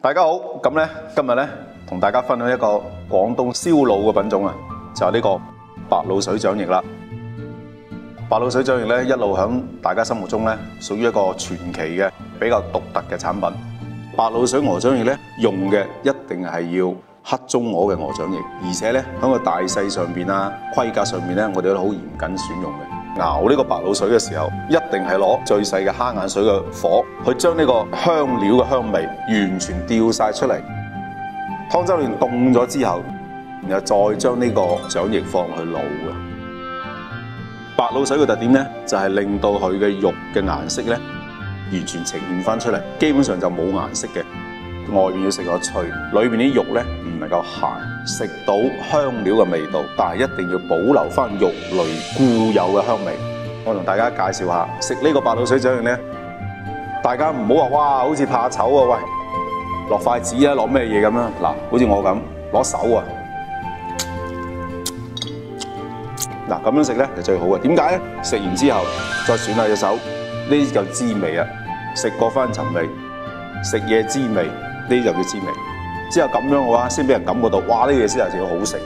大家好，咁咧今日咧同大家分享一個廣東燒腦嘅品種啊，就係呢個白鷺水掌翼啦。白鷺水掌翼咧一路響大家心目中咧屬於一個傳奇嘅比較獨特嘅產品。白鷺水鵝掌翼咧用嘅一定係要黑中鵝嘅鵝掌翼，而且咧喺個大細上邊啊、規格上面咧，我哋都好嚴謹選用嘅。熬呢個白鷺水嘅時候，一定係攞最細嘅蝦眼水嘅火，去將呢個香料嘅香味完全調晒出嚟。湯汁裏凍咗之後，然後再將呢個掌翼放去滷嘅。白鷺水嘅特點咧，就係令到佢嘅肉嘅顏色咧，完全呈現翻出嚟，基本上就冇顏色嘅。外面要食個脆，裏邊啲肉咧唔能夠鹹，食到香料嘅味道，但係一定要保留翻肉類固有嘅香味。我同大家介紹下食呢個白鷺水掌翼咧，大家唔好話哇，好似怕醜啊，喂，落筷子啊，落咩嘢咁樣？嗱，好似我咁攞手啊，嗱咁樣食咧就最好嘅。點解咧？食完之後再吮下隻手，呢啲就滋味啊，食過翻尋味，食嘢滋味。呢啲就叫滋味，之後咁樣嘅話，先俾人感覺到，哇！呢嘢先係好食。